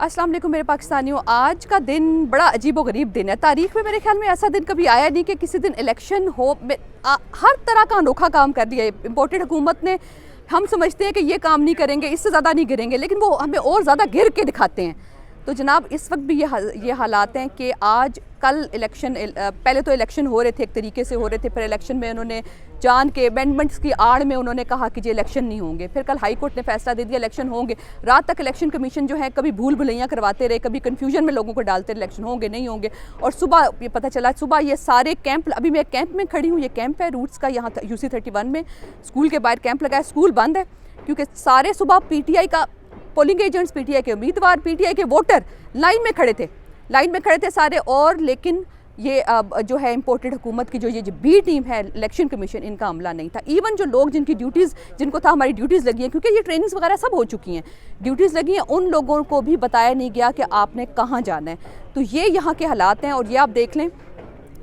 अस्सलाम वालेकुम मेरे पाकिस्तानियों। आज का दिन बड़ा अजीब व गरीब दिन है। तारीख़ में मेरे ख्याल में ऐसा दिन कभी आया नहीं कि किसी दिन इलेक्शन हो। हर तरह का अनोखा काम कर दिया है इम्पोर्टेड हुकूमत ने। हम समझते हैं कि ये काम नहीं करेंगे, इससे ज़्यादा नहीं गिरेंगे, लेकिन वो हमें और ज़्यादा गिर के दिखाते हैं। तो जनाब इस वक्त भी ये हालात हैं कि आज कल इलेक्शन, पहले तो इलेक्शन हो रहे थे, एक तरीके से हो रहे थे, फिर इलेक्शन में उन्होंने जान के अमेंडमेंट्स की आड़ में उन्होंने कहा कि ये इलेक्शन नहीं होंगे। फिर कल हाई कोर्ट ने फैसला दे दिया इलेक्शन होंगे। रात तक इलेक्शन कमीशन जो है कभी भूल भुलैया करवाते रहे, कभी कन्फ्यूजन में लोगों को डालते रहे इलेक्शन होंगे नहीं होंगे। और सुबह ये पता चला, सुबह ये सारे कैंप, अभी मैं कैंप में खड़ी हूँ, ये कैंप है रूट्स का, यहाँ UC 31 में स्कूल के बाहर कैंप लगा है। स्कूल बंद है क्योंकि सारे सुबह PTI का पोलिंग एजेंट्स, PTI के उम्मीदवार, PTI के वोटर लाइन में खड़े थे सारे। और लेकिन ये जो है इम्पोर्टेड हुकूमत की जो ये B टीम है, इलेक्शन कमीशन, इनका अमला नहीं था। इवन जो लोग जिनको था हमारी ड्यूटीज़ लगी हैं, क्योंकि ये ट्रेनिंग्स वगैरह सब हो चुकी हैं, ड्यूटीज़ लगी हैं, उन लोगों को भी बताया नहीं गया कि आपने कहाँ जाना है। तो ये यहाँ के हालात हैं। और ये आप देख लें,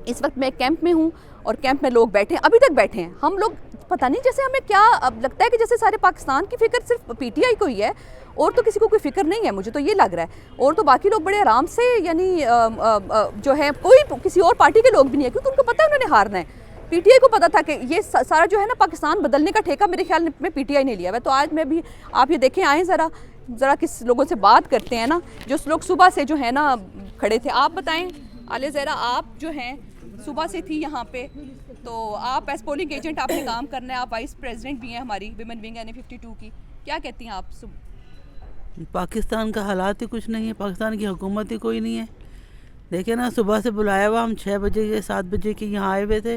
इस वक्त मैं कैंप में हूँ और कैंप में लोग बैठे हैं, अभी तक बैठे हैं। हम लोग पता नहीं, जैसे हमें क्या अब लगता है कि जैसे सारे पाकिस्तान की फ़िक्र सिर्फ PTI को ही है और तो किसी को कोई फ़िक्र नहीं है, मुझे तो ये लग रहा है। और तो बाकी लोग बड़े आराम से, यानी जो है कोई किसी और पार्टी के लोग भी नहीं है, क्योंकि उनको पता है उन्होंने हारना है। PTI को पता था कि ये सारा जो है ना पाकिस्तान बदलने का ठेका मेरे ख्याल में PTI ने लिया हुआ है। तो आज मैं भी, आप ये देखें, आएँ ज़रा किस लोगों से बात करते हैं ना, जो लोग सुबह से जो है ना खड़े थे। आप बताएँ आले ज़रा, आप जो हैं सुबह से थी यहाँ पे, तो आप एज पोलिंग एजेंट आपने काम करना है, आप वाइस प्रेसिडेंट भी हैं हमारी विमेन विंग NA 52 की, क्या कहती हैं आप? पाकिस्तान का हालात ही कुछ नहीं है, पाकिस्तान की हुकूमत ही कोई नहीं है। देखे ना, सुबह से बुलाया हुआ, हम 6 बजे के 7 बजे के यहाँ आए हुए थे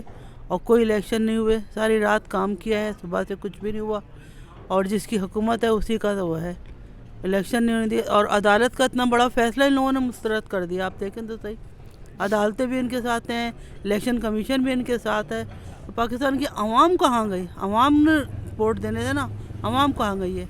और कोई इलेक्शन नहीं हुए। सारी रात काम किया है, सुबह से कुछ भी नहीं हुआ। और जिसकी हुकूमत है उसी का तो वो है, इलेक्शन नहीं होने दिया। और अदालत का इतना बड़ा फैसला इन लोगों ने मुस्तरद कर दिया। आप देखें तो सही, अदालतें भी इनके साथ हैं, इलेक्शन कमीशन भी इनके साथ है। तो पाकिस्तान की आवाम कहाँ गई? आवाम ने वोट देने देना, आवाम कहाँ गई है?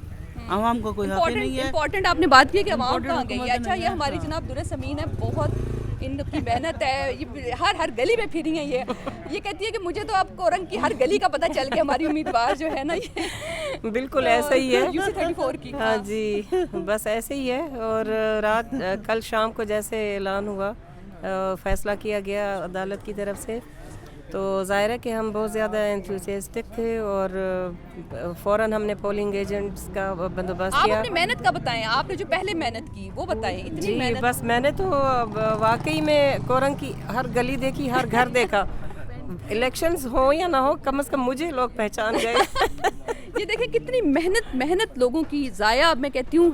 आवाम का कोई हक ही नहीं है। इम्पोर्टेंट आपने बात की कि आवाम कहाँ गई है। अच्छा, ये हमारी जनाब दुर्र समीन है, बहुत इनकी मेहनत है, ये हर गली में फिरी है। ये कहती है कि मुझे तो अब कोरंग की हर गली का पता चल गया, हमारी उम्मीदवार जो है ना ये बिल्कुल ऐसा ही है, UC 34 की। हाँ जी, बस ऐसे ही है। और कल शाम को जैसे ऐलान हुआ, फैसला किया गया अदालत की तरफ से, तो ज़ाहिर है कि हम बहुत ज़्यादा एंथुसियास्टिक थे और फ़ौरन हमने पोलिंग एजेंट्स का बंदोबस्त किया। आप अपनी मेहनत का बताएं, आपने जो पहले मेहनत की वो बताएं। इतनी जी मेहनत। बस मैंने तो वाकई में कोरंग की हर गली देखी, हर घर देखा। इलेक्शंस हो या ना हो, कम से कम मुझे लोग पहचान गए। ये देखें कितनी मेहनत लोगों की ज़ाया, मैं कहती हूँ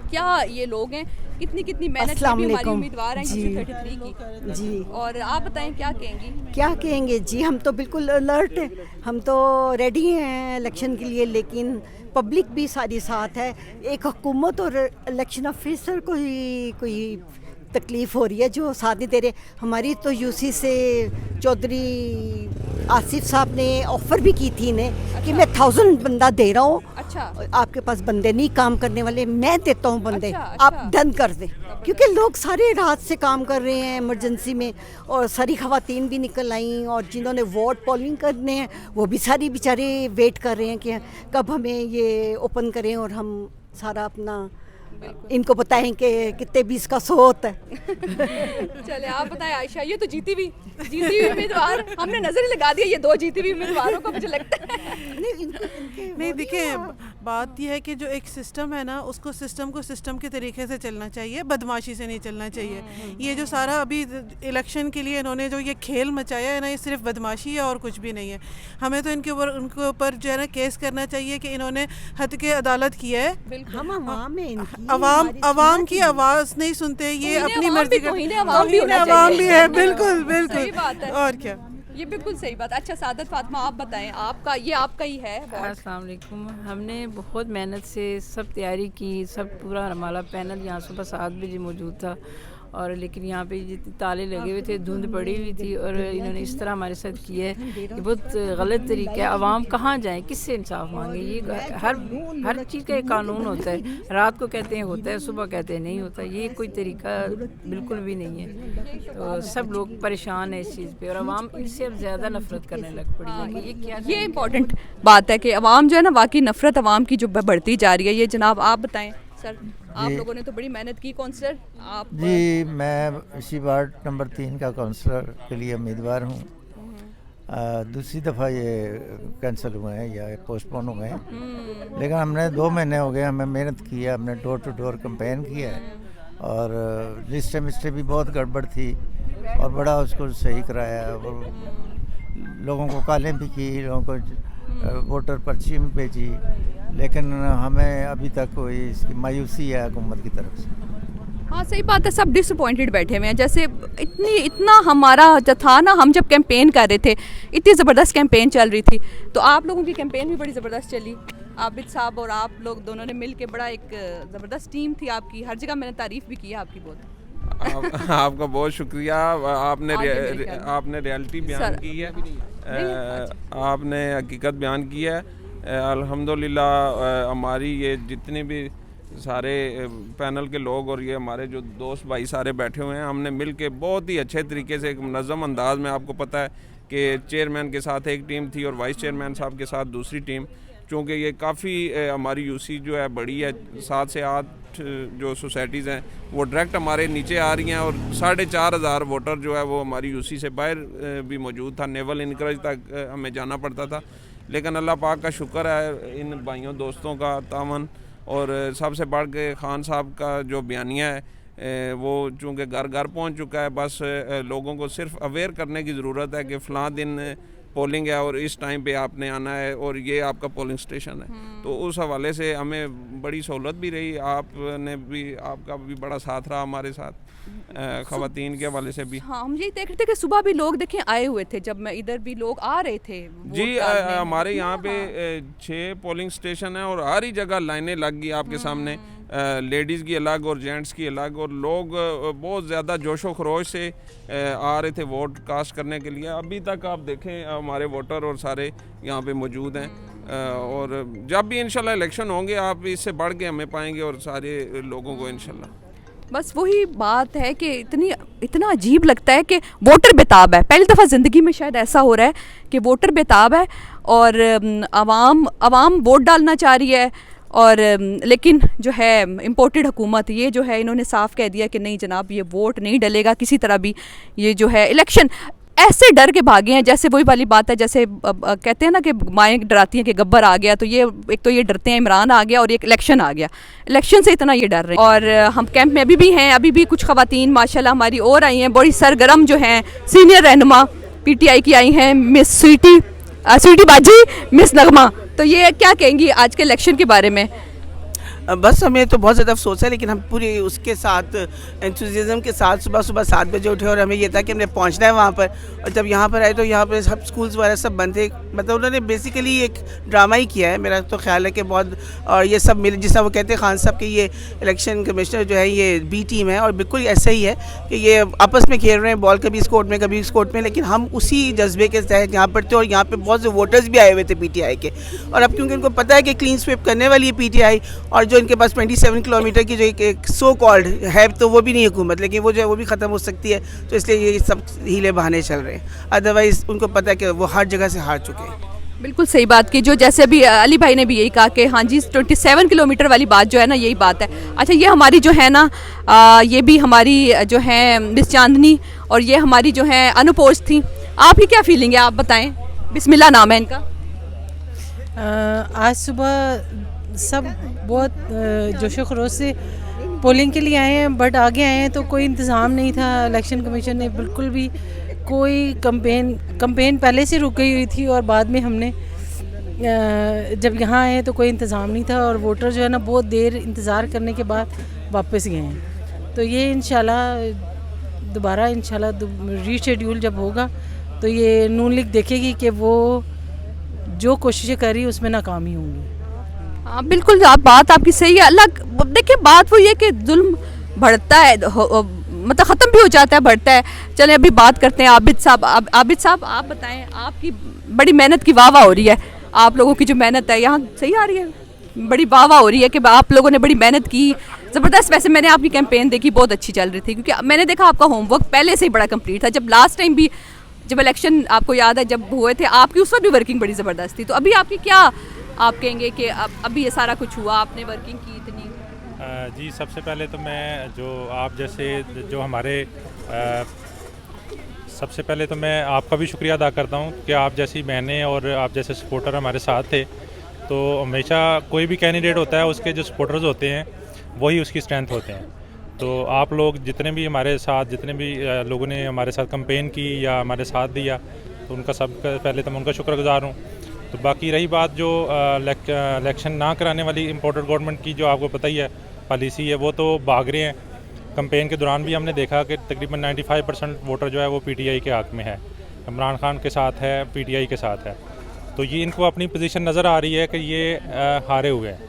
क्या ये लोग हैं, कितनी मेहनत की भी हमारी उम्मीदवार हैं UC 33 की जी। और आप बताएं क्या कहेंगी? क्या कहेंगे जी, हम तो बिल्कुल अलर्ट हैं, हम तो रेडी हैं इलेक्शन के लिए, लेकिन पब्लिक भी सारी साथ है। एक हुकूमत और इलेक्शन ऑफिसर को ही कोई तकलीफ़ हो रही है जो साथ नहीं दे रहे। हमारी तो UC से चौधरी आसिफ साहब ने ऑफ़र भी की थी इन्हें कि मैं 1000 बंदा दे रहा हूँ। अच्छा, आपके पास बंदे नहीं काम करने वाले, मैं देता हूँ बंदे। अच्छा। आप डन कर दें, क्योंकि लोग सारे रात से काम कर रहे हैं इमरजेंसी में, और सारी ख़वातीन भी निकल आई, और जिन्होंने वोट पोलिंग करने हैं वो भी सारी बेचारे वेट कर रहे हैं कि कब हमें ये ओपन करें और हम सारा अपना इनको बताएं कि कितने 20 का 100 होता है। चले आप बताएं आयशा, ये तो जीती हुई उम्मीदवार, हमने नजर लगा दिया ये 2 जीती हुई उम्मीदवारों को, मुझे लगता है। नहीं देखिए, बात यह है कि जो एक सिस्टम है ना, उसको सिस्टम के तरीके से चलना चाहिए, बदमाशी से नहीं चलना चाहिए। ये जो सारा अभी इलेक्शन के लिए इन्होंने जो ये खेल मचाया है ना, ये सिर्फ बदमाशी है और कुछ भी नहीं है। हमें तो उनके ऊपर जो है ना केस करना चाहिए कि इन्होंने हद के अदालत किया है। हम आवाम है, इनकी अवाम की आवाज़ नहीं सुनते, ये अपनी मर्जी का अवाम भी है। बिल्कुल सही बात है। और क्या, ये बिल्कुल सही बात। अच्छा सादत फातिमा, आप बताएं, आपका ही है। अस्सलाम वालेकुम। हमने बहुत मेहनत से सब तैयारी की, सब पूरा हमारा पैनल यहाँ सुबह 7 बजे मौजूद था, और लेकिन यहाँ पे जितने ताले लगे हुए थे, धुंध पड़ी हुई थी, और इन्होंने इस तरह हमारे साथ किया है, ये बहुत गलत तरीका है। आवाम कहाँ जाए, किससे इंसाफ मांगे? ये हर चीज़ का एक कानून होता है, रात को कहते हैं होता है, सुबह कहते हैं नहीं होता। ये कोई तरीका बिल्कुल भी नहीं है। तो सब लोग परेशान है इस चीज़ पे, और आवाम इससे अब ज़्यादा नफरत करने लग पड़ी है कि ये क्या। ये इम्पोर्टेंट बात है कि आवाम जो है ना, वाकई नफरत आवाम की जो बढ़ती जा रही है। ये जनाब आप बताएं सर आप लोगों ने तो बड़ी मेहनत की। काउंसलर आप जी, मैं इसी वार्ड नंबर 3 का काउंसलर के लिए उम्मीदवार हूँ। दूसरी दफ़ा ये कैंसिल हुए हैं या पोस्टपोन हुए हैं, लेकिन हमने 2 महीने हो गए, हमें मेहनत की है, हमने डोर टू डोर कैंपेन किया है और लिस्टें मिस्टें भी बहुत गड़बड़ थी और बड़ा उसको सही कराया और लोगों को कॉलें भी की, लोगों को वोटर पर्ची में भेजी, लेकिन हमें अभी तक कोई इसकी मायूसी है हुकूमत की तरफ से। हाँ सही बात है, सब डिसअपॉइंटेड बैठे हुए हैं। जैसे इतना हमारा जो था ना, हम जब कैंपेन कर रहे थे इतनी ज़बरदस्त कैंपेन चल रही थी, तो आप लोगों की कैंपेन भी बड़ी ज़बरदस्त चली। आबिद साहब और आप लोग दोनों ने मिल के बड़ा एक ज़बरदस्त टीम थी आपकी, हर जगह मैंने तारीफ़ भी की है आपकी बहुत। आपका बहुत शुक्रिया। आपने रियलिटी बयान की है, आपने हकीकत बयान की है। अल्हम्दुलिल्लाह हमारी ये जितने भी सारे पैनल के लोग और ये हमारे जो दोस्त भाई सारे बैठे हुए हैं, हमने मिल के बहुत ही अच्छे तरीके से एक मुनज़्ज़म अंदाज में, आपको पता है कि चेयरमैन के साथ एक टीम थी और वाइस चेयरमैन साहब के साथ दूसरी टीम, चूँकि ये काफ़ी हमारी यूसी जो है बड़ी है, 7 से 8 जो सोसाइटीज़ हैं वो डायरेक्ट हमारे नीचे आ रही हैं और 4,500 वोटर जो है वो हमारी यूसी से बाहर भी मौजूद था। नेवल इनकरेज तक हमें जाना पड़ता था, लेकिन अल्लाह पाक का शुक्र है इन भाइयों दोस्तों का तावन और सबसे बढ़ के खान साहब का जो बयानिया है वो चूँकि घर घर पहुँच चुका है। बस लोगों को सिर्फ अवेयर करने की ज़रूरत है कि फ़लाँ दिन पोलिंग है और इस टाइम पे आपने आना है और ये आपका पोलिंग स्टेशन है। तो उस हवाले से हमें बड़ी सहूलत भी रही, आपने भी, आपका भी बड़ा साथ रहा हमारे साथ ख़वातीन के हवाले से भी। हाँ, हम यही देख रहे थे कि सुबह भी लोग देखें आए हुए थे, जब मैं इधर भी लोग आ रहे थे जी। हमारे यहाँ पे 6 पोलिंग स्टेशन है और हर ही जगह लाइनें लग गई आपके सामने, लेडीज़ की अलग और जेंट्स की अलग, और लोग बहुत ज़्यादा जोशो खरोश से आ रहे थे वोट कास्ट करने के लिए। अभी तक आप देखें हमारे वोटर और सारे यहाँ पे मौजूद हैं और जब भी इंशाल्लाह इलेक्शन होंगे आप इससे बढ़ के हमें पाएंगे और सारे लोगों को इंशाल्लाह। बस वही बात है कि इतना अजीब लगता है कि वोटर बेताब है। पहली दफ़ा ज़िंदगी में शायद ऐसा हो रहा है कि वोटर बेताब है और आवाम वोट डालना चाह रही है, और लेकिन जो है इम्पोर्टेड हुकूमत ये जो है इन्होंने साफ़ कह दिया कि नहीं जनाब ये वोट नहीं डलेगा किसी तरह भी। ये जो है इलेक्शन ऐसे डर के भागे हैं, जैसे वही वाली बात है, जैसे कहते हैं ना कि माएँ डराती हैं कि गब्बर आ गया, तो ये एक तो ये डरते हैं इमरान आ गया और एक इलेक्शन आ गया, इलेक्शन से इतना ये डर रहे हैं। और हम कैंप में अभी भी हैं, अभी भी कुछ ख़वातीन माशाल्लाह हमारी और आई हैं, बड़ी सरगर्म जो हैं, सीनियर रहनुमा PTI की आई हैं, मिस स्वीटी बाजी, मिस नगमा। तो ये क्या कहेंगी आज के इलेक्शन के बारे में? बस हमें तो बहुत ज़्यादा अफसोस है, लेकिन हम पूरी उसके साथ एंथुसियाज्म के साथ सुबह 7 बजे उठे और हमें ये था कि हमने पहुंचना है वहाँ पर। और जब यहाँ पर आए तो यहाँ पर सब स्कूल्स वगैरह सब बंद थे, मतलब उन्होंने बेसिकली एक ड्रामा ही किया है। मेरा तो ख्याल है कि बहुत, और ये सब मिले, जिस तरह वो कहते हैं खान साहब कि ये इलेक्शन कमिश्नर जो है ये B टीम है, और बिल्कुल ऐसा ही है कि ये आपस में खेल रहे हैं बॉल, कभी इस कोर्ट में कभी इस कोर्ट में, लेकिन हम उसी जज्बे के तहत यहाँ पर थे। और यहाँ पर बहुत से वोटर्स भी आए हुए थे PTI के, और अब क्योंकि उनको पता है कि क्लीन स्वीप करने वाली है PTI, और जो इनके पास 27 किलोमीटर की जो एक सो कॉल्ड है, तो वो भी नहीं हुकूमत, लेकिन वो जो है वो भी ख़त्म हो सकती है, तो इसलिए ये सब हीले बहाने चल रहे हैं। अदरवाइज़ उनको पता है कि वो हर जगह से हार चुके हैं। बिल्कुल सही बात की, जो जैसे अभी अली भाई ने भी यही कहा कि हाँ जी 27 किलोमीटर वाली बात जो है ना, यही बात है। अच्छा, ये हमारी जो है ना ये भी हमारी जो है मिस चांदनी और ये हमारी जो है अनुपोज थी, आपकी क्या फीलिंग है, आप बताएं। बिस्मिल्लाह नाम है इनका। आज सुबह सब बहुत जोशो खरोश से पोलिंग के लिए आए हैं, बट आगे आए हैं तो कोई इंतज़ाम नहीं था। इलेक्शन कमीशन ने बिल्कुल भी कोई कंपेन पहले से रुक गई हुई थी, और बाद में हमने जब यहाँ आए तो कोई इंतज़ाम नहीं था, और वोटर जो है ना बहुत देर इंतज़ार करने के बाद वापस गए हैं। तो ये इंशाल्लाह दोबारा रीशेड्यूल जब होगा तो ये नून लीग देखेगी कि वो जो कोशिशें कर रही है उसमें नाकामी होंगी। हाँ बिल्कुल, बात आपकी सही है। अलग देखिए, बात वो ये कि जुल्म बढ़ता है, मतलब ख़त्म भी हो जाता है, बढ़ता है। चलें अभी बात करते हैं आबिद साहब। आबिद साहब आप बताएं, आपकी बड़ी मेहनत की वाह हो रही है, आप लोगों की जो मेहनत है यहाँ सही आ रही है, बड़ी वाह हो रही है कि आप लोगों ने बड़ी मेहनत की, ज़बरदस्त। वैसे मैंने आपकी कैंपेन देखी, बहुत अच्छी चल रही थी, क्योंकि मैंने देखा आपका होमवर्क पहले से ही बड़ा कंप्लीट था। जब लास्ट टाइम भी जब इलेक्शन आपको याद है जब हुए थे, आपकी उस वक्त भी वर्किंग बड़ी ज़बरदस्त थी। तो अभी आपकी क्या आप कहेंगे कि अभी ये सारा कुछ हुआ, आपने वर्किंग की इतनी? जी सबसे पहले तो मैं जो हमारे सबसे पहले तो मैं आपका भी शुक्रिया अदा करता हूँ कि आप जैसी बहनें और आप जैसे सपोर्टर हमारे साथ थे। तो हमेशा कोई भी कैंडिडेट होता है उसके जो सपोर्टर्स होते हैं वही उसकी स्ट्रेंथ होते हैं। तो आप लोग जितने भी हमारे साथ जितने भी लोगों ने हमारे साथ कैंपेन की या हमारे साथ दिया तो उनका पहले तो मैं उनका शुक्रगुजार हूँ। तो बाकी रही बात जो इलेक्शन ना कराने वाली इम्पोर्टेड गवर्नमेंट की जो आपको पता ही है पॉलिसी है, वो तो भाग रहे हैं। कैंपेन के दौरान भी हमने देखा कि तकरीबन 95% वोटर जो है वो पीटीआई के हक़ में है, इमरान खान के साथ है, पीटीआई के साथ है। तो ये इनको अपनी पोजीशन नज़र आ रही है कि ये हारे हुए हैं,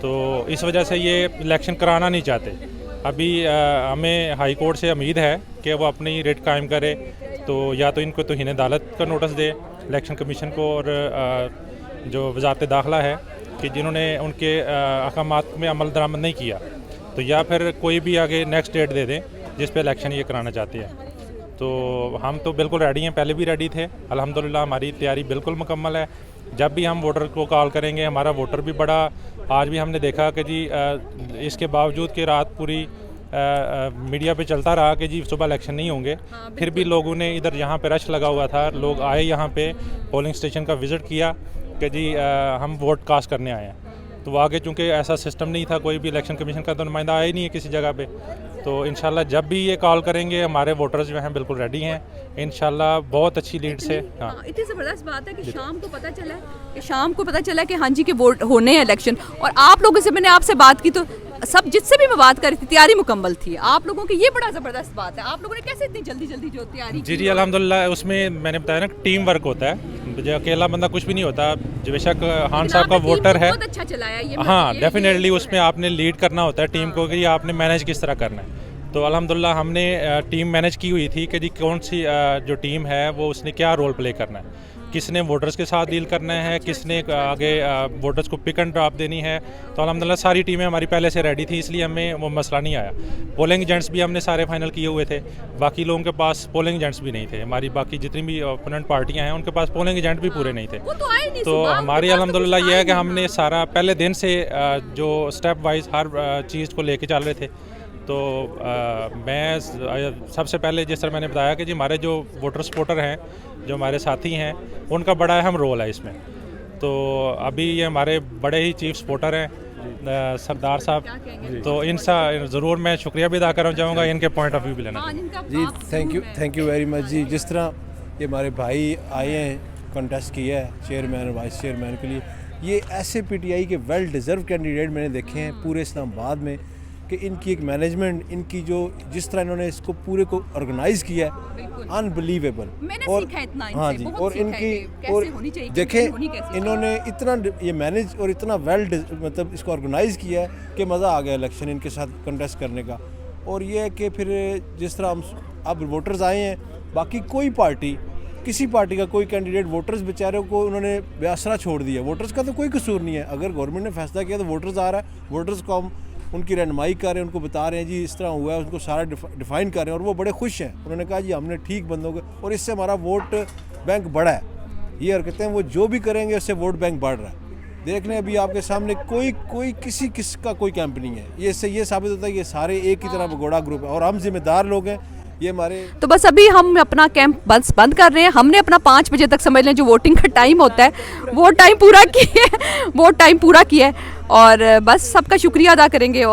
तो इस वजह से ये इलेक्शन कराना नहीं चाहते। अभी हमें हाई कोर्ट से उम्मीद है कि वो अपनी रिट कायम करे, तो या तो इनको तौहीन अदालत का नोटिस दे इलेक्शन कमीशन को और जो वजारत दाखिला है कि जिन्होंने उनके अहकामात में अमल दरामद नहीं किया, तो या फिर कोई भी आगे नेक्स्ट डेट दे दें जिस पे इलेक्शन ये कराना चाहते हैं। तो हम तो बिल्कुल रेडी हैं, पहले भी रेडी थे। अल्हम्दुलिल्लाह हमारी तैयारी बिल्कुल मुकम्मल है। जब भी हम वोटर को कॉल करेंगे, हमारा वोटर भी बड़ा, आज भी हमने देखा कि जी इसके बावजूद कि रात पूरी मीडिया पे चलता रहा कि जी सुबह इलेक्शन नहीं होंगे, फिर भी लोगों ने इधर यहाँ पे रश लगा हुआ था, लोग आए यहाँ पे पोलिंग स्टेशन का विज़िट किया कि जी हम वोट कास्ट करने आए हैं। तो आगे चूँकि ऐसा सिस्टम नहीं था, कोई भी इलेक्शन कमीशन का तो नुमाइंदा आया ही नहीं है किसी जगह पे, तो इंशाल्लाह जब भी ये कॉल करेंगे हमारे वोटर्स जो हैं बिल्कुल रेडी हैं इंशाल्लाह बहुत अच्छी लीड से। हाँ, इतनी ज़बरदस्त बात है कि शाम को पता चला कि हाँ जी के वोट होने हैं इलेक्शन, और आप लोगों से मैंने आपसे बात की तो सब जिससे भी मैं बात कर रही थी तैयारी मुकम्मल थी आप लोगों की, ये बड़ा ज़बरदस्त बात है। आप लोगों ने कैसे इतनी जल्दी जो तैयारी जी अल्हम्दुलिल्लाह, उसमें मैंने बताया ना टीम वर्क होता है, जो अकेला बंदा कुछ भी नहीं होता। जो बेशक खान साहब का वोटर है, बहुत अच्छा चलाया ये, हाँ डेफिनेटली उसमें आपने लीड करना होता है टीम को कि आपने मैनेज किस तरह करना है। तो अल्हम्दुलिल्लाह हमने टीम मैनेज की हुई थी कि जी कौन सी जो टीम है वो उसने क्या रोल प्ले करना है, किसने वोटर्स के साथ डील करना है, किसने आगे वोटर्स को पिक एंड ड्रॉप देनी है। तो अल्हम्दुलिल्लाह सारी टीमें हमारी पहले से रेडी थी, इसलिए हमें वो मसला नहीं आया। पोलिंग एजेंट्स भी हमने सारे फाइनल किए हुए थे, बाकी लोगों के पास पोलिंग एजेंट्स भी नहीं थे। हमारी बाकी जितनी भी ओपोनेंट पार्टियां हैं उनके पास पोलिंग एजेंट भी पूरे नहीं थे। तो हमारी अल्हम्दुलिल्लाह ये है कि हमने सारा पहले दिन से जो स्टेप वाइज हर चीज़ को लेके चल रहे थे। तो मैं सबसे पहले जिस तरह मैंने बताया कि जी हमारे जो वोटर सपोर्टर हैं, जो हमारे साथी हैं, उनका बड़ा अहम रोल है इसमें। तो अभी ये हमारे बड़े ही चीफ सपोर्टर हैं सरदार साहब, तो इनसा ज़रूर मैं शुक्रिया भी अदा करना चाहूँगा, इनके पॉइंट ऑफ व्यू भी लेना जी। थैंक यू वेरी मच जी। जिस तरह ये हमारे भाई आए हैं, कंटेस्ट किया है चेयरमैन और वाइस चेयरमैन के लिए, ये ऐसे पीटीआई के वेल डिज़र्व कैंडिडेट मैंने देखे हैं पूरे इस्लामाबाद में कि इनकी एक मैनेजमेंट, इनकी जो जिस तरह इन्होंने इसको पूरे को ऑर्गेनाइज़ किया है, अनबिलीवेबल। और हाँ जी, और इनकी और देखें इन्होंने इतना ये मैनेज और इतना वेल मतलब इसको ऑर्गेनाइज़ किया है कि मज़ा आ गया इलेक्शन इनके साथ कंटेस्ट करने का। और ये है कि फिर जिस तरह हम अब वोटर्स आए हैं, बाकी कोई पार्टी किसी पार्टी का कोई कैंडिडेट वोटर्स बेचारों को उन्होंने बेआसरा छोड़ दिया। वोटर्स का तो कोई कसूर नहीं है, अगर गवर्नमेंट ने फैसला किया तो वोटर्स आ रहा है, वोटर्स को हम उनकी रहनुमाई कर रहे हैं, उनको बता रहे हैं जी इस तरह हुआ है, उनको सारा डिफाइन कर रहे हैं और वो बड़े खुश हैं। उन्होंने कहा जी हमने ठीक बंदों को, और इससे हमारा वोट बैंक बढ़ा है। ये हरकतें वो जो भी करेंगे उससे वोट बैंक बढ़ रहा है। देख लें अभी आपके सामने कोई किसी का कोई कैंप नहीं है। ये इससे ये साबित होता है कि ये सारे एक ही तरह भगोड़ा ग्रुप है और हम जिम्मेदार लोग हैं। ये हमारे तो बस अभी हम अपना कैंप बंद कर रहे हैं। हमने अपना 5 बजे तक समझ लें जो वोटिंग का टाइम होता है वो टाइम पूरा किया है और बस सबका शुक्रिया अदा करेंगे।